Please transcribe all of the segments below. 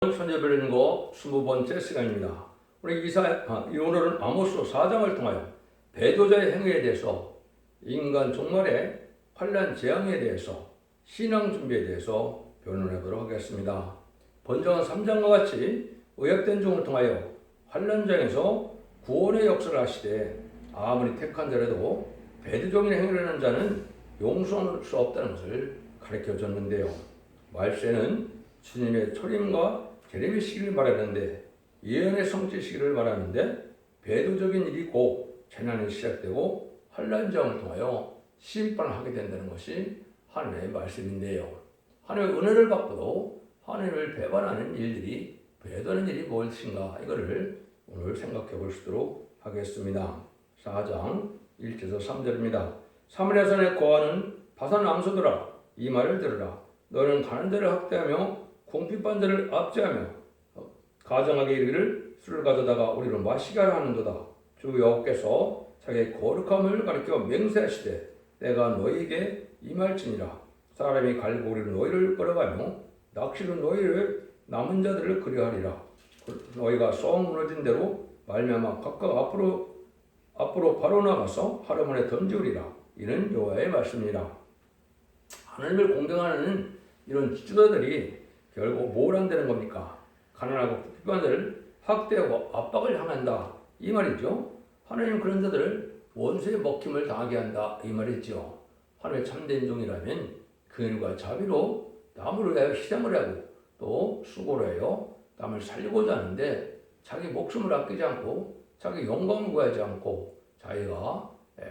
천재별인고 20번째 시간입니다. 우리 오늘은 아모스 4장을 통하여 배도자의 행위에 대해서 인간 종말의 환난 재앙에 대해서 신앙 준비에 대해서 변론해 보도록 하겠습니다. 번정한 3장과 같이 의약된 종을 통하여 환난장에서 구원의 역사를 하시되 아무리 택한 자라도 배도적인 행위를 하는 자는 용서할 수 없다는 것을 가르쳐 줬는데요. 말세는 주님의 초림과 재림의 시기를 말하는데 예언의 성취 시기를 말하는데 배도적인 일이 곧 재난이 시작되고 환난장을 통하여 심판을 하게 된다는 것이 하나님의 말씀인데요. 하나님의 은혜를 받고도 하나님을 배반하는 일들이 배도하는 일이 무엇인가 이거를 오늘 생각해 볼 수 있도록 하겠습니다. 4장 1절에서 3절입니다. 사마리아산에 거하는 바산 암소들아 이 말을 들으라. 너는 가는 자를 학대하며 궁핍한 자를 압제하며 가정하게 이르기를 술을 가져다가 우리로 마시게 하라 하는도다. 주 여호와께서 자기의 거룩함을 가리켜 맹세하시되 내가 너희에게 임할지니라. 사람이 갈고리로 너희를 끌어가며 낚시로 너희를 남은 자들을 그리하리라. 너희가 썩 무너진 대로 말미암아 각각 앞으로 바로 나가서 하루만에 던지우리라. 이는 여호와의 말씀이라. 하나님을 공경하는 이런 지도자들이 결국 뭘 한다는 겁니까? 가난하고 부패한 자를 학대하고 압박을 향한다 이 말이죠. 하나님은 그런 자들을 원수의 먹힘을 당하게 한다 이 말이죠. 하나님의 참된 종이라면 긍휼과 자비로 남을 위하여 희생을 하고 또 수고를 해요 남을 살리고자 하는데 자기 목숨을 아끼지 않고 자기 영광을 구하지 않고 자기가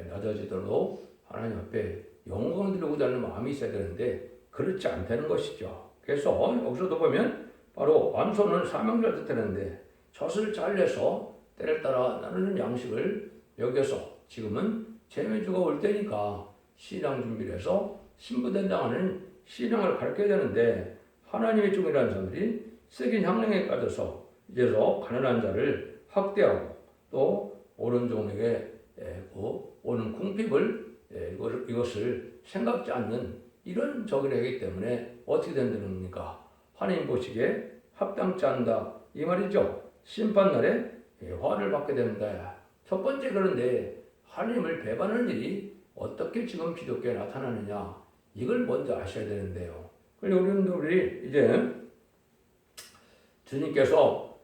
낮아지더라도 하나님 앞에 영광을 드리고자 하는 마음이 있어야 되는데 그렇지 않다는 것이죠. 그래서 여기서도 보면 바로 암소는 사명자를 뜻하는데 젖을 잘려서 때를 따라 나누는 양식을 여겨서 지금은 재매주가 올 때니까 신앙 준비를 해서 신부된장하는 신앙을 가르쳐야 되는데 하나님의 종이라는 사람들이 썩인 향령에 빠져서 이제서 가난한 자를 학대하고 또 옳은 종에게 오는 궁핍을 이것을 생각지 않는 이런 적을 하기 때문에 어떻게 된다는 겁니까? 하나님 보시기에 합당치 않다 이 말이죠. 심판날에 화를 받게 된다. 첫 번째 그런데 하나님을 배반하는 일이 어떻게 지금 기독교에 나타나느냐 이걸 먼저 아셔야 되는데요. 그리고 우리 이제 주님께서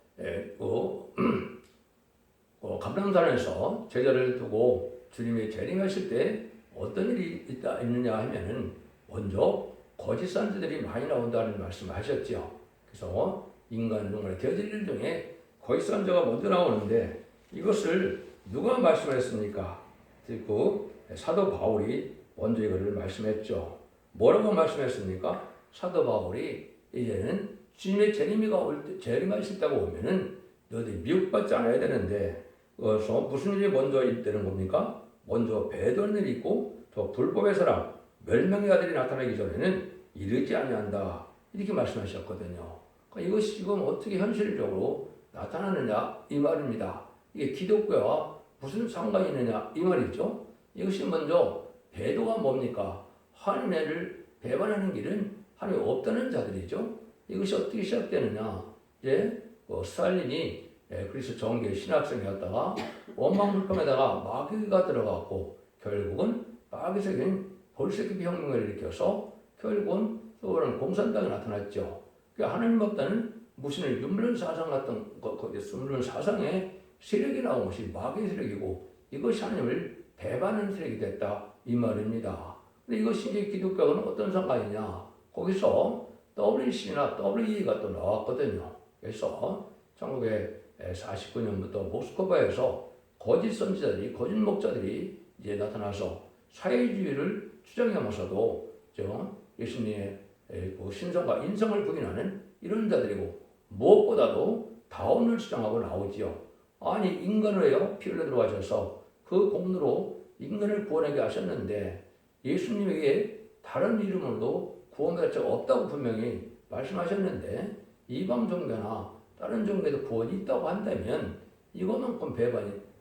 감람산에서 제자를 두고 주님이 재림하실 때 어떤 일이 있느냐 하면은 먼저 거짓 선지자들이 많이 나온다는 말씀을 하셨죠. 그래서 인간 중에 되어질 일 중에 거짓 선지자가 먼저 나오는데 이것을 누가 말씀했습니까? 그 사도 바울이 먼저 이거를 말씀했죠. 뭐라고 말씀했습니까? 사도 바울이 이제는 주님의 재림하실 때가 오면은 너희들이 미혹받지 않아야 되는데 그래서 무슨 일이 먼저 있다는 겁니까? 먼저 배도하는 일이 있고 또 불법의 사람 멸망의 아들이 나타나기 전에는 이르지 아니한다 이렇게 말씀하셨거든요. 그러니까 이것이 지금 어떻게 현실적으로 나타나느냐 이 말입니다. 이게 기독교와 무슨 상관이 있느냐 이 말이죠. 이것이 먼저 배도가 뭡니까? 하나님을 배반하는 길은 하나님 없다는 자들이죠. 이것이 어떻게 시작되느냐? 이제 스탈린이 그리스 정계 신학생이었다가 원망불평에다가 마귀가 들어갔고 결국은 마귀적인 볼셰비키 혁명을 일으켜서 결국은 또 공산당이 나타났죠. 그러니까 하나님 없다는 무신을 유물론 사상 같은 유물론 사상의 세력이 나온 것이 마귀의 세력이고 이것이 하나님을 배반하는 세력이 됐다 이 말입니다. 근데 이것이 이제 기독교는 어떤 상관이냐? 거기서 WC나 WE가 또 나왔거든요. 그래서 1949년부터 모스크바에서 거짓 선지자들이 거짓 목자들이 이제 나타나서 사회주의를 주장하면서도 예수님의 신성과 인성을 부인하는 이런 자들이고 무엇보다도 다운을 주장하고 나오지요. 아니 인간을 피 흘려 들어가셔서 그 공로로 인간을 구원하게 하셨는데 예수님에게 다른 이름으로도 구원받을 자가 없다고 분명히 말씀하셨는데 이방 종교나 다른 종교에도 구원이 있다고 한다면 이것만큼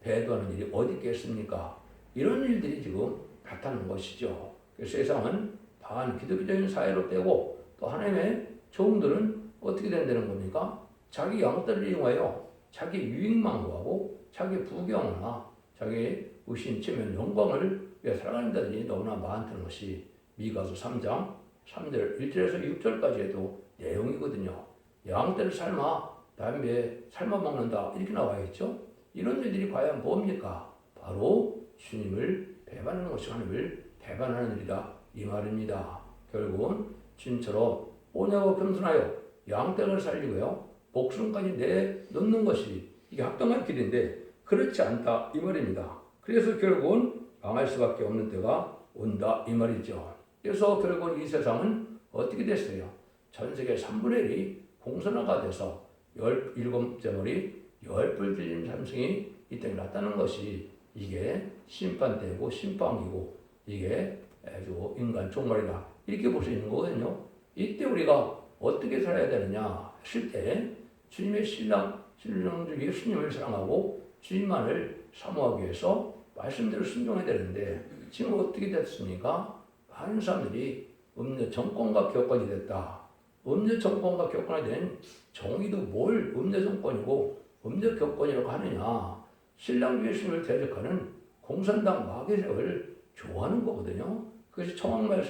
배도하는 일이 어디 있겠습니까? 이런 일들이 지금 나타나는 것이죠. 세상은 반 기독교적인 사회로 되고 또 하나님의 종들은 어떻게 된다는 겁니까? 뭡니까? 자기 양떼를 이용하여 자기 유익만 구하고 자기 부경이나 자기 의심, 체면, 영광을 위해 살아가는 자들이 너무나 많다는 것이 미가서 3장 3절 1절에서 6절까지에도 내용이거든요. 양떼를 삶아 다음에 삶아 먹는다 이렇게 나와 있죠. 이런 일들이 과연 뭡니까? 바로 주님을 배반하는 것이 하나님을 배반하는 일이다 이 말입니다. 결국은 주님처럼 오냐고 겸손하여 양떼를 살리고요 목숨까지 내놓는 것이 이게 합당한 길인데 그렇지 않다 이 말입니다. 그래서 결국은 망할 수밖에 없는 때가 온다 이 말이죠. 그래서 결국은 이 세상은 어떻게 됐어요? 전 세계 3분의 1이 공산화가 돼서 17째 머리 10뿔 들린 삼성이 이때 났다는 것이 이게 심판대고 심판이고 이게 아주 인간 종말이다 이렇게 볼 수 있는 거거든요. 이때 우리가 어떻게 살아야 되느냐 했을 때 주님의 신랑 중에 예수님을 사랑하고 주님만을 사모하기 위해서 말씀대로 순종해야 되는데 지금 어떻게 됐습니까? 많은 사람들이 음녀 정권과 교권이 됐다. 음녀 정권과 교권이 된 정의도 뭘 음녀 정권이고 음녀 교권이라고 하느냐. 신랑 예수님을 대적하는 공산당 마귀를 좋아하는 거거든요. 그것이 청왕말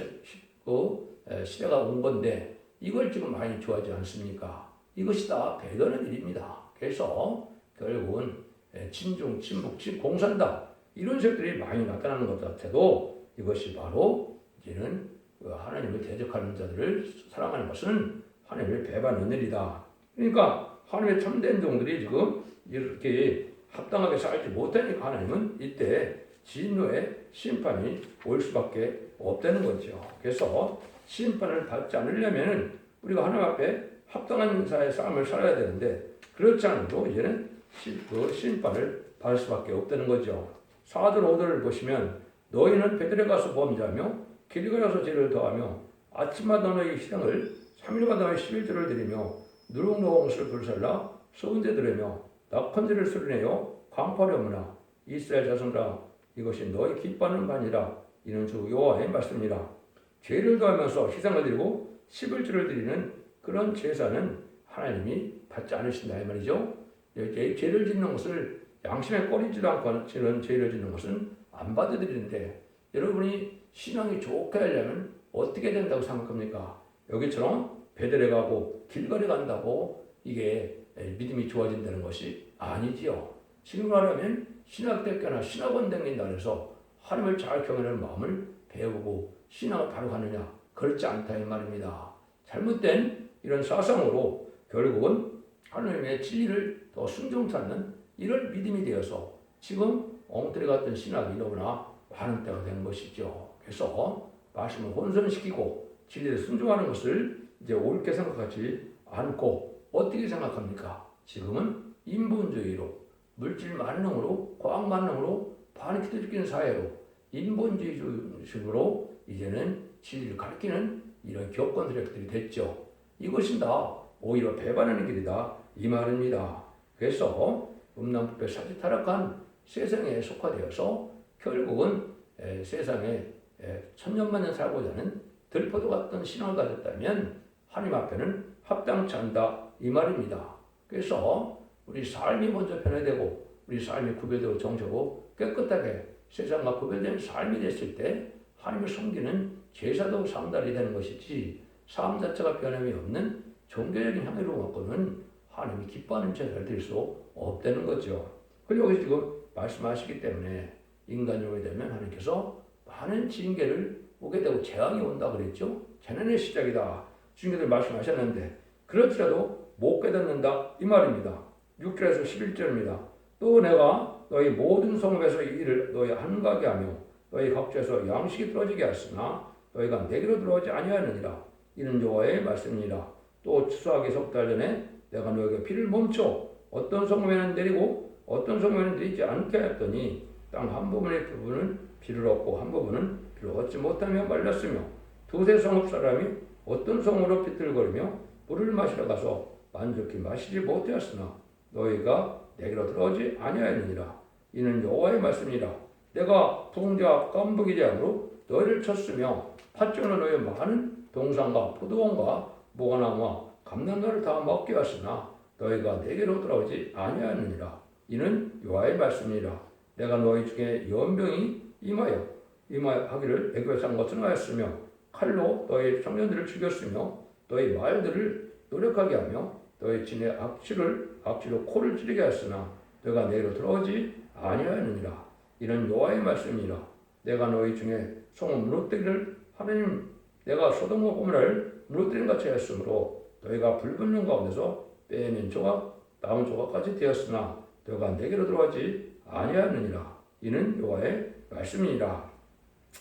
시대가 온 건데 이걸 지금 많이 좋아하지 않습니까? 이것이 다 배도하는 일입니다. 그래서 결국은 친중, 친북, 공산당 이런 색들이 많이 나타나는 것 같아도 이것이 바로 이제는 하나님을 대적하는 자들을 사랑하는 것은 하나님을 배반하는 일이다. 그러니까 하나님의 참된 종들이 지금 이렇게 합당하게 살지 못하니까 하나님은 이때 진노의 심판이 올 수밖에 없다는 거죠. 그래서 심판을 받지 않으려면 우리가 하나님 앞에 합당한 자의 삶을 살아야 되는데 그렇지 않아도 이제는 그 심판을 받을 수밖에 없다는 거죠. 4절 5절을 보시면 너희는 베들에 가서 범죄하며 길가에서 죄를 더하며 아침마다 너희 희생을 3일마다 너희 11조를 드리며 누룩노홍수를 불살라 소은제 들으며 낙헌제를 수련하여 광파를 없나 이스라엘 자손들아 이것이 너희 기뻐하는 바니라 이는 주 여호와의 말씀이라. 죄를 더하면서 희생을 드리고 11조를 드리는 그런 제사는 하나님이 받지 않으신다 이 말이죠. 죄를 짓는 것을 양심에 꺼리지도 않고 죄를 짓는 것은 안 받아들이는데 여러분이 신앙이 좋게 하려면 어떻게 된다고 생각합니까? 여기처럼 베들에 가고 길가에 간다고 이게 믿음이 좋아진다는 것이 아니지요. 지금 말하면 신학대학교나 신학원 다닌다 해서 하나님을 잘 경외하는 마음을 배우고 신앙을 바로 가느냐? 그렇지 않다 이 말입니다. 잘못된 이런 사상으로 결국은 하나님의 진리를 더 순종치 않는 이런 믿음이 되어서 지금 엉터리 같은 신학이 너무나 많은 때가 된 것이죠. 그래서 말씀을 혼선시키고 진리를 순종하는 것을 이제 옳게 생각하지 않고 어떻게 생각합니까? 지금은 인본주의로 물질 만능으로 과학 만능으로 반기독적인 사회로 인본주의식으로 이제는 진리를 가르치는 이런 교권들이 됐죠. 이것은 다 오히려 배반하는 길이다 이 말입니다. 그래서 음란부패 사지타락한 세상에 속화되어서 결국은 세상에 천년만년 살고자 하는 들포도 같은 신앙을 가졌다면 하나님 앞에는 합당치 않다 이 말입니다. 그래서 우리 삶이 먼저 변화되고 우리 삶이 구별되고 정체고 깨끗하게 세상과 구별된 삶이 됐을 때 하나님을 섬기는 제사도 상달이 되는 것이지 삶 자체가 변함이 없는 종교적인 향유로 갖고는 하나님이 기뻐하는 제사를 드릴 수 없다는 거죠. 그리고 지금 말씀하시기 때문에 인간적으로 되면 하나님께서 많은 징계를 오게 되고 재앙이 온다 그랬죠. 재난의 시작이다. 주님께서 말씀하셨는데 그렇지라도 못 깨닫는다 이 말입니다. 6절에서 11절입니다. 또 내가 너희 모든 성읍에서 이 일을 너희 한가게 하며 너희 각지에서 양식이 떨어지게 하였으나 너희가 내게로 들어오지 아니하느니라. 이는 여호와의 말씀이니라. 또 추수하기 석 달 전에 내가 너에게 비를 멈춰 어떤 성읍에는 내리고 어떤 성읍에는 내리지 않게 하였더니 땅 한 부분은 비를 얻고 한 부분은 비를 얻지 못하며 말랐으며 두세 성읍 사람이 어떤 성으로 비틀거리며 물을 마시러 가서 만족히 마시지 못하였으나 너희가 내게로 들어오지 아니하였느니라. 이는 여호와의 말씀이라. 내가 풍자 깜부기 재앙으로 너희를 쳤으며 팥종으로 너희 많은 동산과 포도원과 모가나무와 감난노를 다 먹게 하으나 너희가 내게로 돌아오지 아니하느니라. 이는 여호와의 말씀이라. 내가 너희 중에 연병이 임하기를 애굽에 산 것을 하였으며 칼로 너희 청년들을 죽였으며 너희 말들을 노력하게 하며 너희 진의 악취로 코를 찌르게 하였으나 너희가 내게로 돌아오지 아니하느니라. 이는 여호와의 말씀이라. 내가 너희 중에 성을 무너뜨리를 하나님 내가 소돔과 고모라를 무너뜨린 같이 하였으므로 너희가 불분명 가운데서 빼낸 조각 남은 조각까지 되었으나 너희가 내게로 들어가지 아니하느니라. 이는 여호와의 말씀이니라.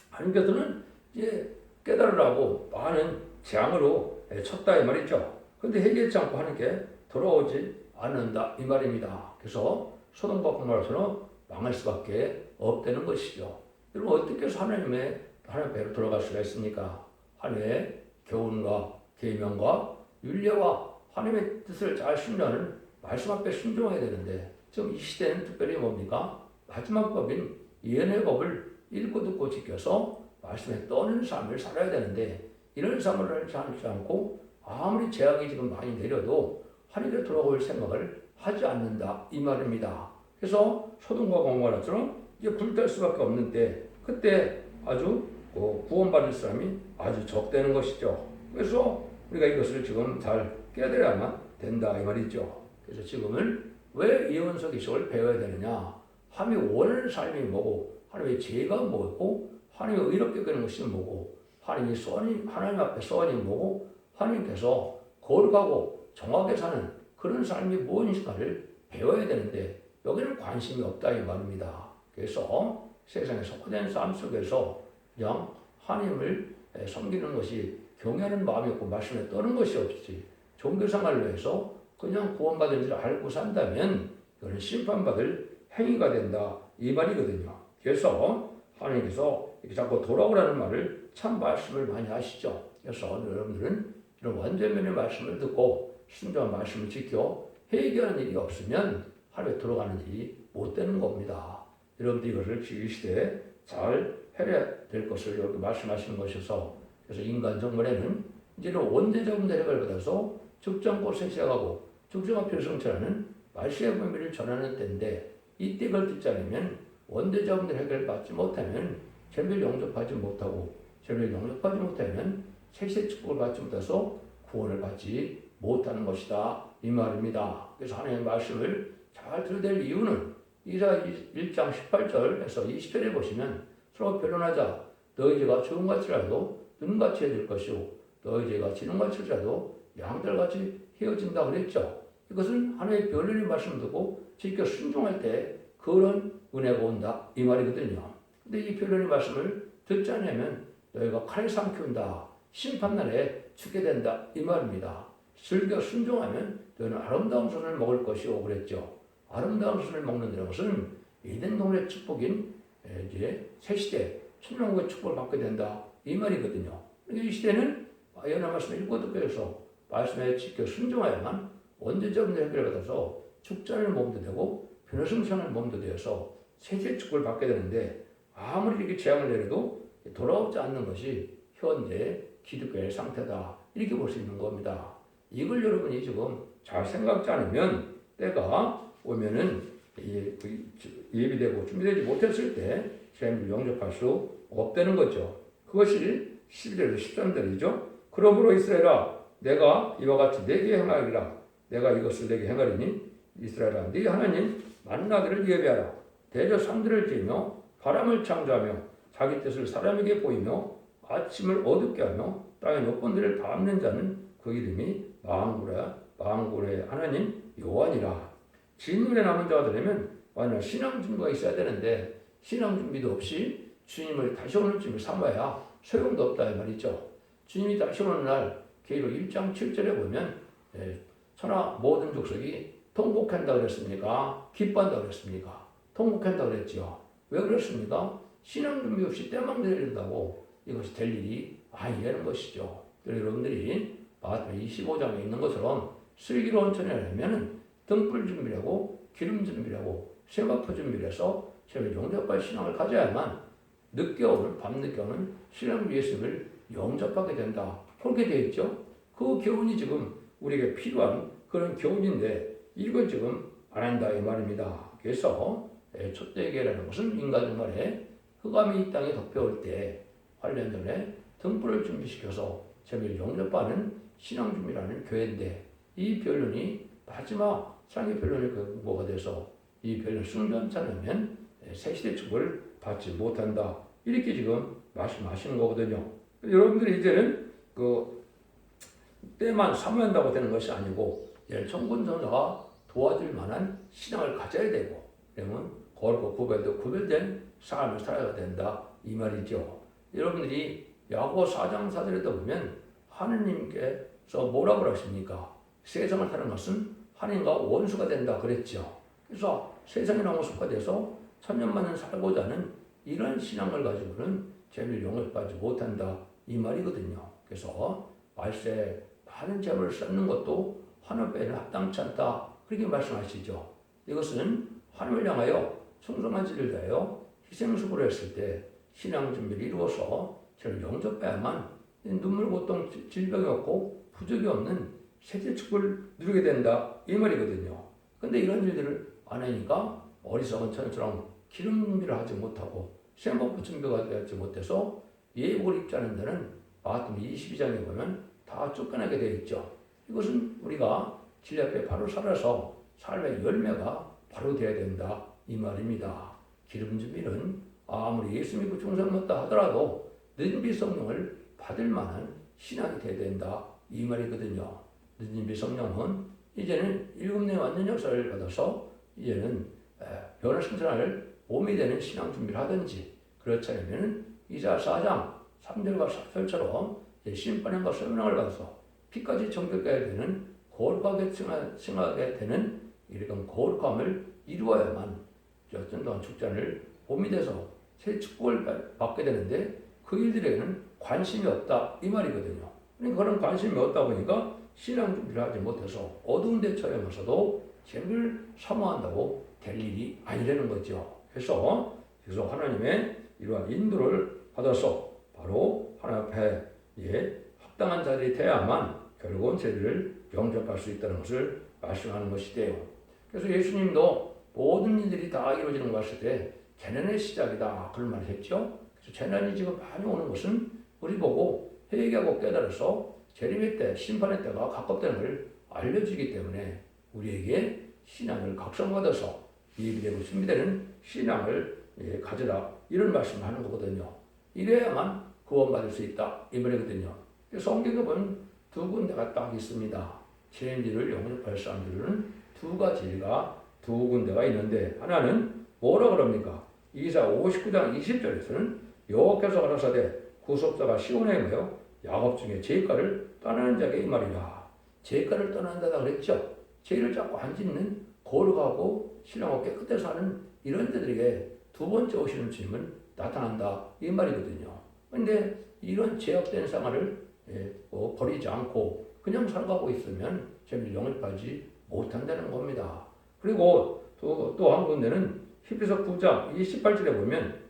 하나님께서는 이제 깨달으라고 많은 재앙으로 쳤다 이 말이죠. 그런데 해결치 않고 하나님께 돌아오지 않는다 이 말입니다. 그래서 소돔과 고모라서는 망할 수밖에 없다는 것이죠. 여러분 어떻게 해서 하나님 배로 돌아갈 수가 있습니까? 하나님의 교훈과 계명과 윤례와 하나님의 뜻을 잘 순종하는 말씀 앞에 순종해야 되는데 지금 이 시대는 특별히 뭡니까? 마지막 법인 예언의 법을 읽고 듣고 지켜서 말씀에 떠는 삶을 살아야 되는데 이런 삶을 살지 않고 아무리 재앙이 지금 많이 내려도 하나님께 돌아올 생각을 하지 않는다 이 말입니다. 그래서 소돔과 고모라처럼 이제 불탈 수밖에 없는데 그때 아주 구원받을 사람이 아주 적다는 것이죠. 그래서 우리가 이것을 지금 잘 깨달아야만 된다 이 말이죠. 그래서 지금은 왜 예언서 기식을 배워야 되느냐? 하나님이 원하는 삶이 뭐고, 하나님의 죄가 뭐고, 하나님이 의롭게 되는 것이 뭐고, 하나님 앞에 소원이 뭐고, 하나님께서 거룩하고 정확하게 사는 그런 삶이 무엇인가를 배워야 되는데 여기는 관심이 없다 이 말입니다. 그래서 세상에 속된 삶 속에서 그냥 하나님을 섬기는 것이 경외하는 마음이 없고 말씀에 떠는 것이 없지 종교생활로 해서 그냥 구원받은 줄 알고 산다면 이거는 심판받을 행위가 된다 이 말이거든요. 그래서 하나님께서 이렇게 자꾸 돌아오라는 말을 참 말씀을 많이 하시죠. 그래서 여러분들은 이런 완전면의 말씀을 듣고 순종한 말씀을 지켜 회개하는 일이 없으면 하루에 돌아가는 일이 못 되는 겁니다. 여러분들 이것을 이 시대에 잘 해야 될 것을 여기 말씀하시는 것이어서 그래서 인간 정말에는 이제는 원대적인 대력을 받아서 적정 곳에 시작하고 적정한 필성처라는 말씀의 범위를 전하는 때인데 이때 그걸 듣지 않으면 원대적인 해결을 받지 못하면 죄를 영접하지 못하고 죄를 영접하지 못하면 세세 축복을 받지 못해서 구원을 받지 못하는 것이다 이 말입니다. 그래서 하나님의 말씀을 잘 들어야 될 이유는 이사 1장 18절에서 20절에 보시면 서로 변론하자. 너희 죄가 주홍같이라도 눈같이 해질 것이요 너희 죄가 진홍같이라도 양들같이 헤어진다 그랬죠. 이것은 하나님의 변론의 말씀을 듣고 지켜 순종할 때 그런 은혜가 온다 이 말이거든요. 근데 이 변론의 말씀을 듣지 않으면 너희가 칼을 삼키운다. 심판날에 죽게 된다 이 말입니다. 즐겨 순종하면 너희는 아름다운 손을 먹을 것이오 그랬죠. 아름다운 손을 먹는다는 것은 에덴 동산의 축복인 이제 새 시대 천년국의 축복을 받게 된다 이 말이거든요. 이 시대는 예언의 말씀을 읽고 듣고 해서 말씀에 지켜 순종하야만 원죄적인 해결을 받아서 죽자를 몸도 되고 변호승천을 몸도 되어서 세세 축복을 받게 되는데 아무리 이렇게 재앙을 내려도 돌아오지 않는 것이 현재 기독교의 상태다 이렇게 볼 수 있는 겁니다. 이걸 여러분이 지금 잘 생각지 않으면 때가 오면은 예비되고 준비되지 못했을 때 주님을 영접할 수 없다는 거죠. 그것이 11절에서 13절이죠. 그러므로 이스라엘아 내가 이와 같이 내게 행하리라. 내가 이것을 내게 행하리니 이스라엘아 네 하나님 만나기를 예배하라. 대저 산들을 지으며 바람을 창조하며 자기 뜻을 사람에게 보이며 아침을 어둡게 하며 땅의 높은들을 밟는 자는 그 이름이 만군의 하나님 여호와니라. 진물에 남은 자가 되려면 만약 신앙 준비가 있어야 되는데 신앙 준비도 없이 주님을 다시 오는 주님을 삼아야 소용도 없다 이 말이죠. 주님이 다시 오는 날 계시록 1장 7절에 보면 천하 모든 족속이 통곡한다 그랬습니까? 기뻐한다 그랬습니까? 통곡한다 그랬지요. 왜 그랬습니까? 신앙 준비 없이 때만 내린다고 이것이 될 일이 아니라는 것이죠. 여러분들이 마태복음 25장에 있는 것처럼 슬기로운 처녀라면 등불 준비하고 기름 준비하고 세마포 준비를 해서 제발 영접할 신앙을 가져야만 늦게 오는 밤늦게 오는 신앙 예수를 영접하게 된다. 그렇게 되어 있죠. 그 교훈이 지금 우리에게 필요한 그런 교훈인데 이걸 지금 안 한다 이 말입니다. 그래서 촛대기라는 것은 인간 생활에 흑암이 이 땅에 덮여올 때 관련전에 등불을 준비시켜서 재미를 영접하는 신앙준비라는 교회인데 이 변론이 마지막 사랑의 변론의 근거가 돼서 이 변론 순전치 않으면 새시대 축복을 받지 못한다. 이렇게 지금 말씀하시는 거거든요. 여러분들이 이제는 그 때만 사모한다고 되는 것이 아니고 이런 청군전자가 도와줄 만한 신앙을 가져야 되고 그러면 거룩하고 구별된 삶을 살아야 된다 이 말이죠. 여러분들이 야고보 4장 4절에도 보면 하느님께서 뭐라고 하십니까? 세상을 타는 것은 하나님과 원수가 된다 그랬죠. 그래서 세상이랑 원수가 돼서 천년만년 살고자 하는 이런 신앙을 가지고는 재미를 영접하지 못한다 이 말이거든요. 그래서 말세 많은 재물을 쌓는 것도 하나님 앞에는 합당치 않다 그렇게 말씀하시죠. 이것은 하나님을 향하여 충성한 지를 다하여 희생수고를 했을 때 신앙 준비를 이루어서 저를 영접해야만 눈물, 고통, 질병이 없고 부족이 없는 세대 축복을 누리게 된다 이 말이거든요. 근데 이런 일들을 안 하니까 어리석은 처녀처럼 기름 준비를 하지 못하고 세목부 준비가 되지 못해서 예복을 입지 않은 자는 마태복음 22장에 보면 다 쫓겨나게 되어 있죠. 이것은 우리가 진리 앞에 바로 살아서 삶의 열매가 바로 되어야 된다 이 말입니다. 기름 준비는 아무리 예수 믿고 충성 못다 하더라도 늦은비 성령을 받을 만한 신앙이 되어야 된다 이 말이거든요. 늦은비 성령은 이제는 일곱내 완전 역사를 받아서 이제는 변화 승천할 몸이 되는 신앙 준비를 하든지 그렇지 않으면 이사 4장 3절과 4절처럼 심판과 설명을 받아서 피까지 정결해야 되는 거룩하게 칭하게 되는 이런 거룩함을 이루어야만 어떤 동안 축전을 몸이 돼서 새 축복을 받게 되는데 그 일들에는 관심이 없다 이 말이거든요. 그러니까 그런 관심이 없다 보니까 신앙 준비를 하지 못해서 어두운 데 처해서도 재미를 사모한다고 될 일이 아니라는 거죠. 그래서 하나님의 이러한 인도를 받아서 바로 하나님 앞에 합당한 자들이 되어야만 결국은 죄를 영접할 수 있다는 것을 말씀하는 것이돼요. 그래서 예수님도 모든 일들이 다 이루어지는 것 봤을 때 재난의 시작이다 그런 말을 했죠. 그래서 재난이 지금 많이 오는 것은 우리 보고 회개하고 깨달아서 재림의 때, 심판의 때가 가깝다는 걸 알려주기 때문에 우리에게 신앙을 각성받아서 예비되고 준비되는 신앙을 가져라 이런 말씀을 하는 거거든요. 이래야만 구원받을 수 있다 이 말이거든요. 성경에 보면 두 군데가 딱 있습니다. 죄인들을 영접할 사람들은 두 가지가 두 군데가 있는데 하나는 뭐라 그럽니까? 이사 59장 20절에서는 여호와께서 가라사대 구속자가 시온에 모여 야곱 중에 죄가를 떠나는 자에게 이 말이라. 죄가를 떠난다다 그랬죠. 죄를 자꾸 안 짓는 거룩하고 신령하고 깨끗해 사는 이런 자들에게 두 번째 오시는 주님은 나타난다 이 말이거든요. 그런데 이런 죄악된 생활을 버리지 않고 그냥 살아가고 있으면 재미를 영접하지 못한다는 겁니다. 그리고 또 한 군데는 히브리서 9장 28절에 보면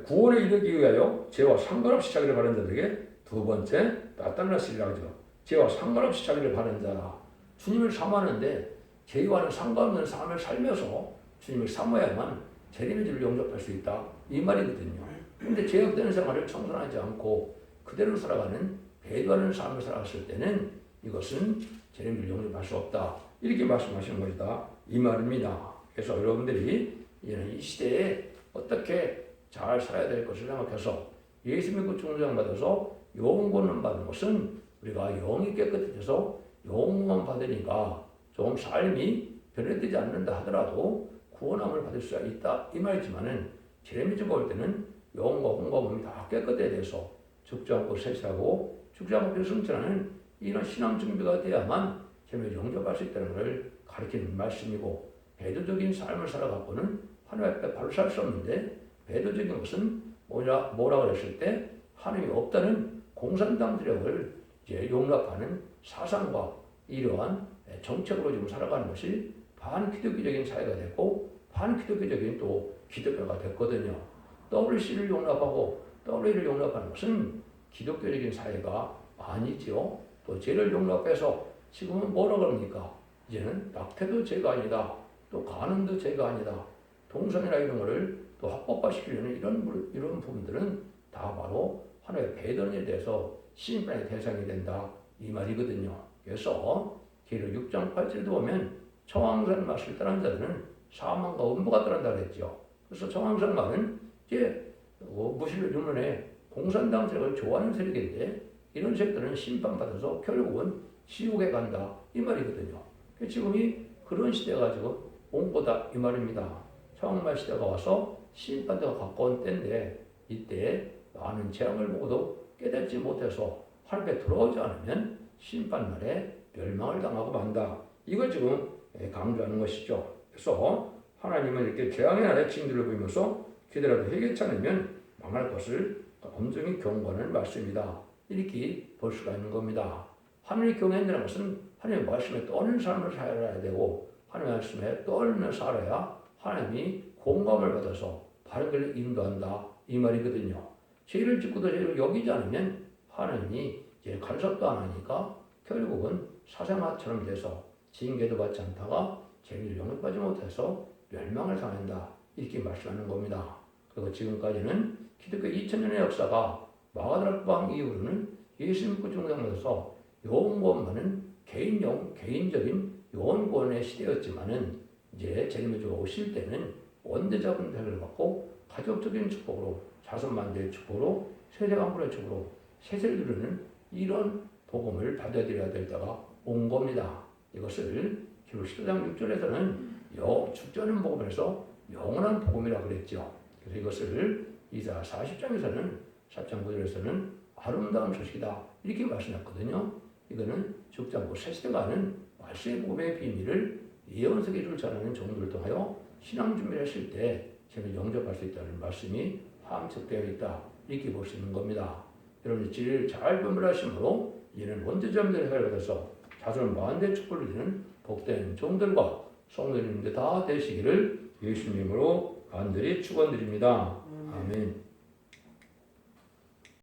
구원에 이르기 위하여 죄와 상관없이 자기를 바른 자들에게 두 번째 나타나시리라 하죠. 죄와 상관없이 자기를 바른 자라. 주님을 사모하는데 죄와는 상관없는 삶을 살면서 주님을 사모해야만 재림의 주를 영접할 수 있다 이 말이거든요. 그런데 죄악되는 생활을 청산하지 않고 그대로 살아가는 배도하는 삶을 살아갔을 때는 이것은 재림을 영접할 수 없다 이렇게 말씀하시는 것이다 이 말입니다. 그래서 여러분들이 이 시대에 어떻게 잘 살아야 될 것을 생각해서 예수 믿고 충성받아서 영원을 받는 것은 우리가 영이 깨끗해져서 영원 받으니까 좀 삶이 변화되지 않는다 하더라도 구원함을 받을 수가 있다 이 말이지만은 재림이 올 때는 영과 혼과 몸이 다 깨끗해야 돼서 죽지 않고 세시하고 죽지 않고 승천하는 이런 신앙 준비가 돼야만 재림을 영접할 수 있다는 것을 가르치는 말씀이고 배도적인 삶을 살아갖고는 하나님 앞에 바로 살 수 없는데 배도적인 것은 뭐라 그랬을 때 하나님이 없다는 공산당주력을 용납하는 사상과 이러한 정책으로 지금 살아가는 것이 반기독교적인 사회가 됐고 반기독교적인 또 기독교가 됐거든요. WC를 용납하고 W를 용납하는 것은 기독교적인 사회가 아니지요. 또 죄를 용납해서 지금은 뭐라 그럽니까? 이제는 낙태도 죄가 아니다. 또 간음도 죄가 아니다. 동성이나 이런 거를 또 합법화시키려는 이런 부분들은 다 바로 하나의 배단에 대해서 심판의 대상이 된다. 이 말이거든요. 그래서 계율 6장 8절도 보면 청황산 맛을 따른 자들은 사망과 음부가 따른다 그랬죠. 그래서 청황산 말은 이제 무신론 율론의 공산당 세력을 좋아하는 세력인데 이런 세력들은 심판받아서 결국은 지옥에 간다. 이 말이거든요. 지금이 그런 시대가 지금 온 거다. 이 말입니다. 청황말 시대가 와서 심판대가 가까운 때인데 이때 많은 재앙을 보고도 깨닫지 못해서 하나님께 돌아오지 않으면 심판날에 멸망을 당하고 만다. 이걸 지금 강조하는 것이죠. 그래서 하나님은 이렇게 재앙의 날에 징조를 보이면서 기대라도 회개치 않으면 망할 것을 엄중히 경고하는 말씀이다. 이렇게 볼 수가 있는 겁니다. 하나님의 경외한다는 것은 하나님의 말씀에 떠는 삶을 살아야 되고 하나님의 말씀에 떠는 살아야 하나님이 공감을 받아서 바른 길로 인도한다. 이 말이거든요. 죄를 짓고도 죄를 여기지 않으면 하나님이 이제 간섭도 안 하니까 결국은 사생아처럼 돼서 징계도 받지 않다가 죄를 영접하지 못해서 멸망을 당한다. 이렇게 말씀하는 겁니다. 그리고 지금까지는 기독교 2000년의 역사가 마가다락방 이후로는 예수 믿고 중생에서 요원구원만은 개인적인 요원구원의 시대였지만은 이제 재림의 오실 때는 원대자분들을 받고 가족적인 축복으로 자손만대의 축복으로 세대강불의 축복으로 세세를 누리는 이런 복음을 받아들여야 될 때가 온 겁니다. 이것을 기록 10장 6절에서는 죽지 않은 복음에서 영원한 복음이라 그랬죠. 그래서 이것을 이사 40장에서는 4장 9절에서는 아름다운 소식이다. 이렇게 말씀했거든요. 이거는 죽지 않고 새 시대가 하는 말씀의 복음의 비밀을 예언석에 줄 전하는 종들을 통하여 신앙 준비를 했을 때 저는 영접할 수 있다는 말씀이 함축되어 있다. 이렇게 볼 수 있는 겁니다. 여러분이 진리를 잘 분별하심으로 이제는 원죄자들의 해를 받아서 자손 만대 축복을 드리는 복된 종들과 성도님들 다 되시기를 예수님으로 간절히 축원드립니다. 아멘.